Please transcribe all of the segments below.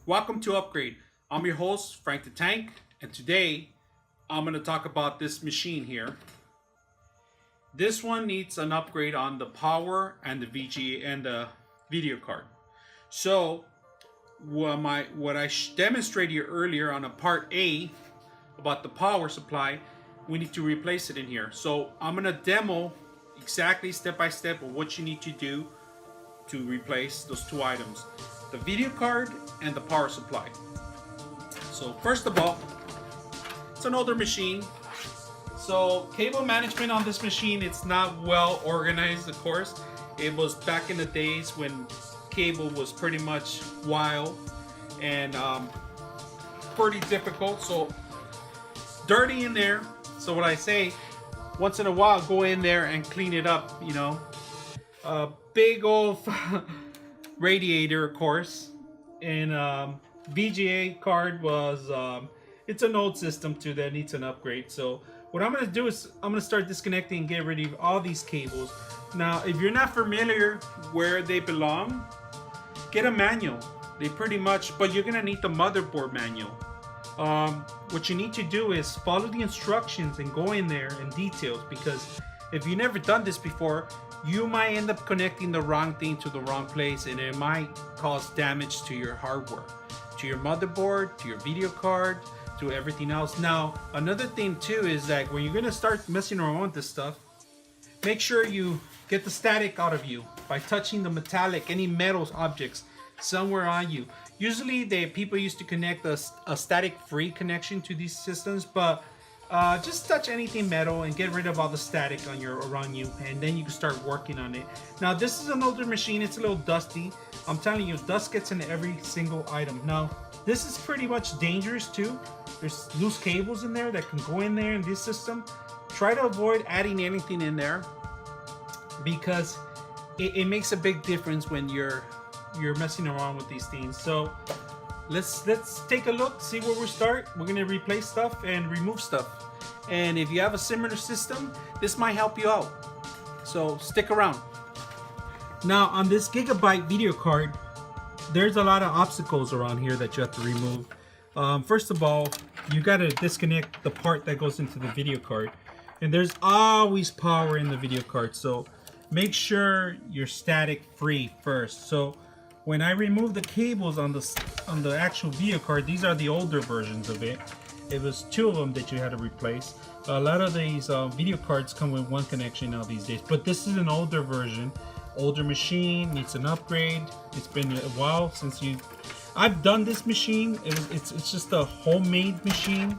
Welcome to Upgrade. I'm your host, Frank the Tank, and today I'm going to talk about this machine here. This one needs an upgrade on the power and the VGA and the video card. So, what I demonstrated here earlier on a part A about the power supply, we need to replace it in here. So, I'm going to demo exactly step by step of what you need to do to replace those two items, the video card and the power supply. So first of all, it's an older machine, so cable management on this machine, it's not well organized. Of course, it was back in the days when cable was pretty much wild and pretty difficult, so dirty in there. So what I say, once in a while, go in there and clean it up, you know. Big old radiator, of course, and VGA card was it's an old system too that needs an upgrade. So what I'm going to do is I'm going to start disconnecting and get rid of all these cables. Now if you're not familiar where they belong, get a manual. They pretty much, but you're going to need the motherboard manual. What you need to do is follow the instructions and go in there in details, because if you've never done this before, you might end up connecting the wrong thing to the wrong place, and it might cause damage to your hardware, to your motherboard, to your video card, to everything else. Now, another thing too is that when you're gonna start messing around with this stuff, make sure you get the static out of you by touching the metallic, any metals objects somewhere on you. Usually, people used to connect a static-free connection to these systems, but just touch anything metal and get rid of all the static around you, and then you can start working on it. Now this is an older machine, it's a little dusty. I'm telling you, dust gets into every single item. Now this is pretty much dangerous too. There's loose cables in there that can go in there in this system. Try to avoid adding anything in there, because it makes a big difference when you're messing around with these things. So let's take a look, see where we start. We're gonna replace stuff and remove stuff. And if you have a similar system, this might help you out. So stick around. Now on this gigabyte video card, there's a lot of obstacles around here that you have to remove. First of all, you gotta disconnect the part that goes into the video card. And there's always power in the video card, so make sure you're static free first. So when I remove the cables on the actual video card, these are the older versions of it. It was two of them that you had to replace. A lot of these video cards come with one connection now these days, but this is an older version. Older machine, needs an upgrade. It's been a while since I've done this machine. It's just a homemade machine.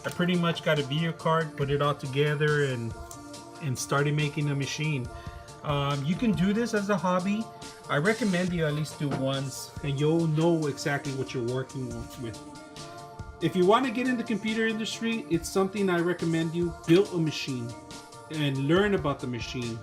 I pretty much got a video card, put it all together, and started making a machine. You can do this as a hobby. I recommend you at least do once, and you'll know exactly what you're working with. If you want to get in the computer industry, it's something I recommend you build a machine and learn about the machine.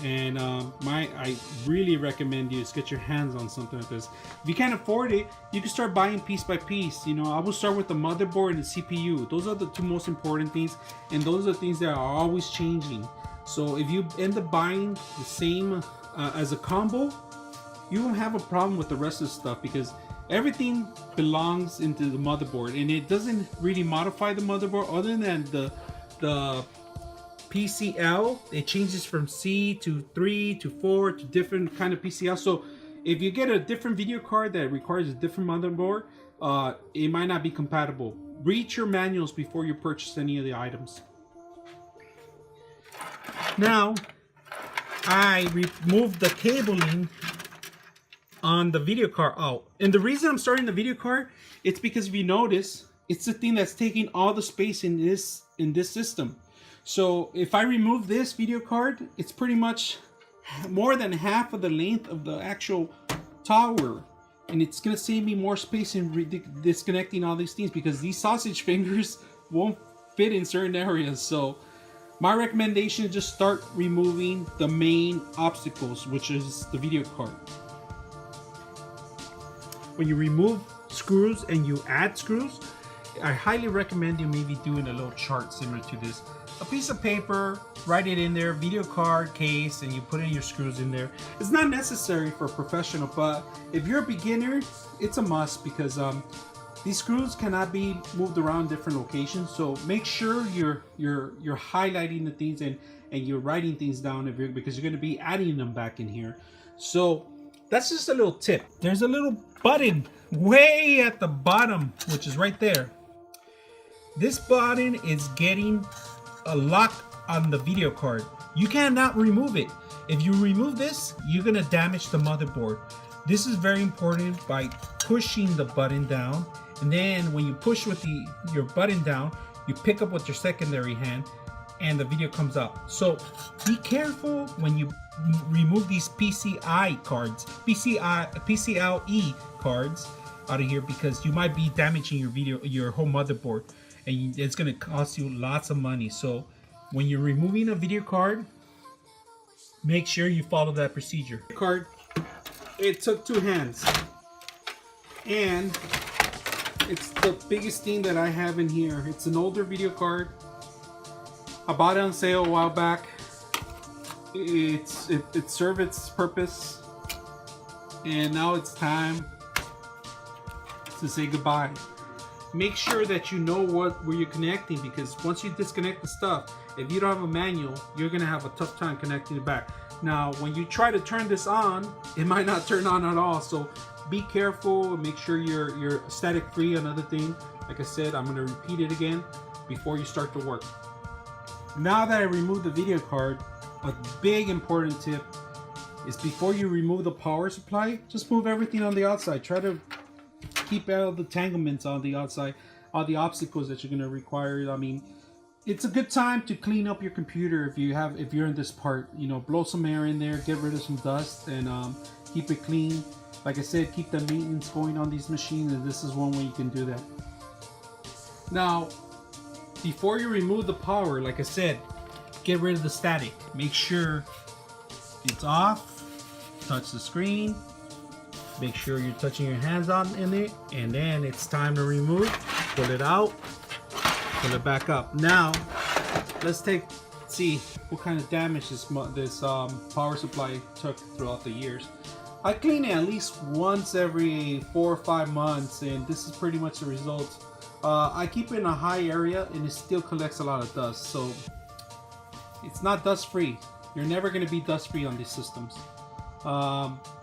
And I really recommend you get your hands on something like this. If you can't afford it, you can start buying piece by piece. You know, I will start with the motherboard and the CPU. Those are the two most important things, and those are the things that are always changing. So if you end up buying the same as a combo, you won't have a problem with the rest of the stuff, because everything belongs into the motherboard, and it doesn't really modify the motherboard other than the PCL. It changes from C to 3 to 4 to different kind of PCL. So if you get a different video card that requires a different motherboard, it might not be compatible. Read your manuals before you purchase any of the items. Now I removed the cabling on the video card out, and the reason I'm starting the video card, it's because if you notice, it's the thing that's taking all the space in this system. So if I remove this video card, it's pretty much more than half of the length of the actual tower, and it's gonna save me more space in disconnecting all these things, because these sausage fingers won't fit in certain areas. So my recommendation is just start removing the main obstacles, which is the video card. When you remove screws and you add screws, I highly recommend you maybe doing a little chart similar to this. a piece of paper, write it in there, video card case, and you put in your screws in there. It's not necessary for a professional, but if you're a beginner, it's a must because these screws cannot be moved around different locations. So make sure you're highlighting the things and you're writing things down because you're going to be adding them back in here. So that's just a little tip. There's a little button way at the bottom, which is right there. This button is getting a lock on the video card. You cannot remove it. If you remove this, you're gonna damage the motherboard. This is very important by pushing the button down, and then when you push with your button down, you pick up with your secondary hand and the video comes out. So be careful when you remove these PCIe cards, PCIe cards out of here, because you might be damaging your whole motherboard, and it's going to cost you lots of money. So when you're removing a video card, make sure you follow that procedure. Card, it took 2 hands, and it's the biggest thing that I have in here. It's an older video card. I bought it on sale a while back. It served its purpose, and now it's time to say goodbye. Make sure that you know where you're connecting, because once you disconnect the stuff, if you don't have a manual, you're gonna have a tough time connecting it back. Now, when you try to turn this on, it might not turn on at all. So be careful. Make sure you're static free. Another thing, like I said, I'm gonna repeat it again before you start to work. Now that I removed the video card, a big important tip is before you remove the power supply, just move everything on the outside. Try to keep out the entanglements on the outside, all the obstacles that you're going to require. I mean, it's a good time to clean up your computer if you're in this part. You know, blow some air in there, get rid of some dust, and keep it clean. Like I said, keep the maintenance going on these machines, and this is one way you can do that. Now, before you remove the power, like I said, get rid of the static. Make sure it's off. Touch the screen. Make sure you're touching your hands on in it, and then it's time to remove. Pull it out. Pull it back up. Now, let's see what kind of damage this power supply took throughout the years. I clean it at least once every 4 or 5 months, and this is pretty much the result. I keep it in a high area, and it still collects a lot of dust, so it's not dust free. You're never going to be dust free on these systems.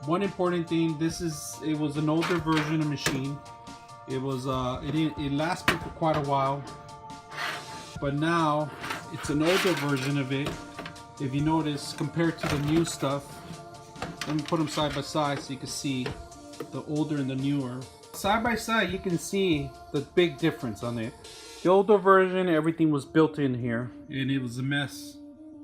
One important thing, it was an older version of machine. It lasted for quite a while, but now it's an older version of it. If you notice, compared to the new stuff, let me put them side by side so you can see the older and the newer. Side by side, you can see the big difference on it. The older version, everything was built in here, and it was a mess.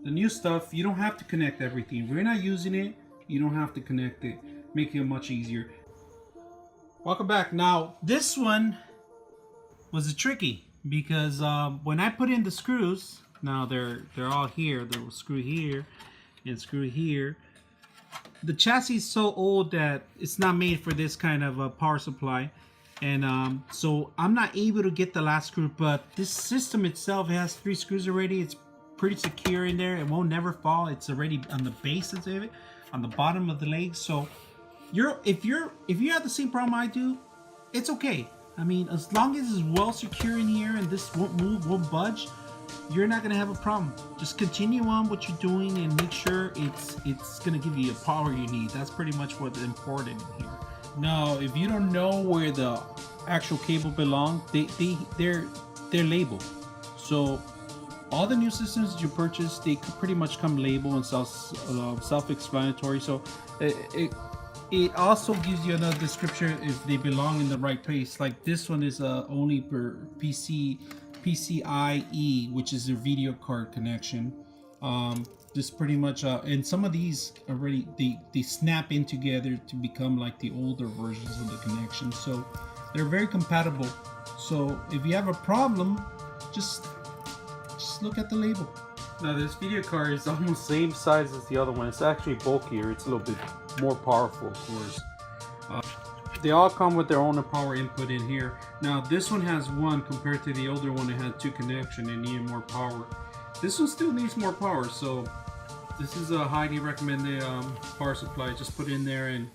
The new stuff, you don't have to connect everything. If you're not using it, you don't have to connect it. Make it much easier. Welcome back. Now, this one was tricky because when I put in the screws, now they're all here. There was screw here and screw here. The chassis is so old that it's not made for this kind of power supply, and so I'm not able to get the last screw. But this system itself has 3 screws already. It's pretty secure in there. It won't never fall. It's already on the base of it, on the bottom of the leg. So if you have the same problem I do, it's okay. I mean, as long as it's well secure in here and this won't move, won't budge, you're not gonna have a problem. Just continue on what you're doing and make sure it's gonna give you the power you need. That's pretty much what's important here. Now, if you don't know where the actual cable belongs, they're labeled. So all the new systems that you purchase, they pretty much come labeled and self-explanatory. So it also gives you another description if they belong in the right place. Like this one is only per PCIe, which is their video card connection. This pretty much, and some of these already they snap in together to become like the older versions of the connection. So they're very compatible. So if you have a problem, just look at the label. Now this video card is almost same size as the other one. It's actually bulkier. It's a little bit more powerful, of course. They all come with their own power input in here. Now this one has one compared to the older one. It had 2 connections and needed more power. This one still needs more power, so this is a highly recommended power supply. Just put in there and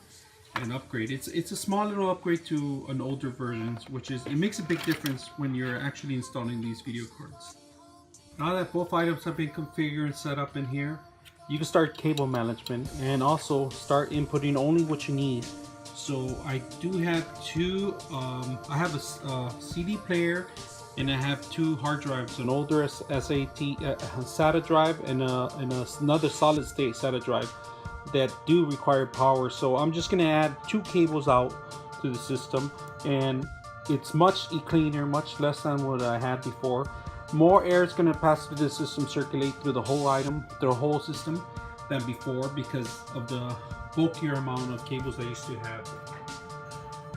upgrade. It's a small little upgrade to an older version, which is, it makes a big difference when you're actually installing these video cards. Now that both items have been configured and set up in here, you can start cable management and also start inputting only what you need. So I do have two, I have a CD player and I have two hard drives, an older SATA drive and another solid state SATA drive that do require power. So I'm just gonna add two cables out to the system, and it's much cleaner, much less than what I had before. More air is gonna pass through the system, circulate through the whole item, the whole system, than before because of the bulkier amount of cables I used to have.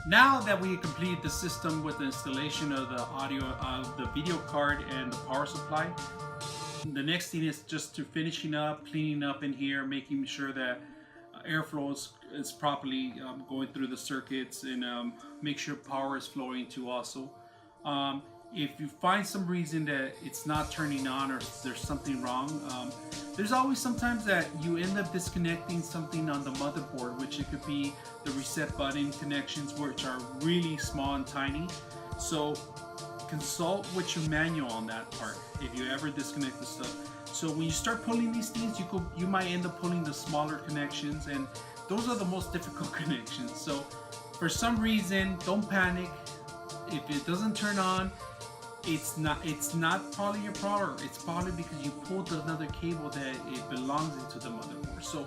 Now that we completed the system with the installation of the audio of the video card and the power supply, the next thing is just to finishing up, cleaning up in here, making sure that airflow is properly going through the circuits, and make sure power is flowing too also. If you find some reason that it's not turning on or there's something wrong, there's always sometimes that you end up disconnecting something on the motherboard, which it could be the reset button connections, which are really small and tiny. So consult with your manual on that part if you ever disconnect the stuff. So when you start pulling these things, you might end up pulling the smaller connections, and those are the most difficult connections. So for some reason, don't panic. If it doesn't turn on, it's not probably your problem. It's probably because you pulled another cable that it belongs into the motherboard. So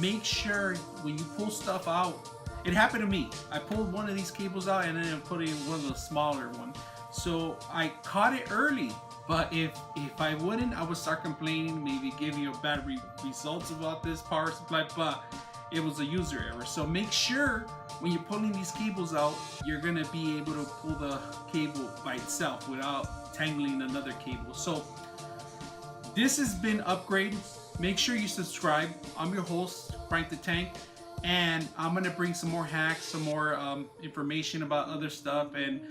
make sure when you pull stuff out, it happened to me. I pulled one of these cables out and then I put in one of the smaller one. So I caught it early, but if I wouldn't, I would start complaining, maybe give you a bad results about this power supply, but it was a user error. So make sure when you're pulling these cables out, you're gonna be able to pull the cable by itself without tangling another cable. So this has been upgraded. Make sure you subscribe. I'm your host, Frank the Tank, and I'm gonna bring some more hacks, some more information about other stuff, and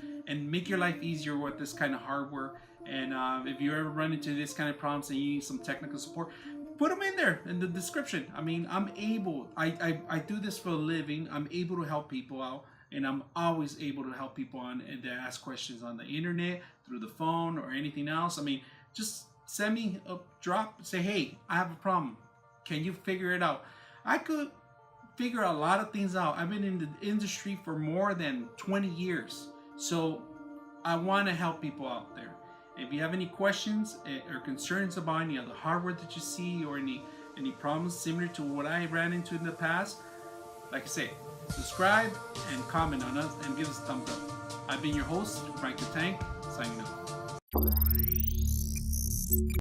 make your life easier with this kind of hardware. And if you ever run into this kind of problems and you need some technical support, put them in there in the description. I mean, I do this for a living. I'm able to help people out, and I'm always able to help people on and to ask questions on the internet, through the phone, or anything else. I mean, just send me a drop, say, hey, I have a problem. Can you figure it out? I could figure a lot of things out. I've been in the industry for more than 20 years. So I want to help people out there. If you have any questions or concerns about any of the hardware that you see, or any problems similar to what I ran into in the past, like I say, subscribe and comment on us and give us a thumbs up. I've been your host, Frank the Tank, signing out.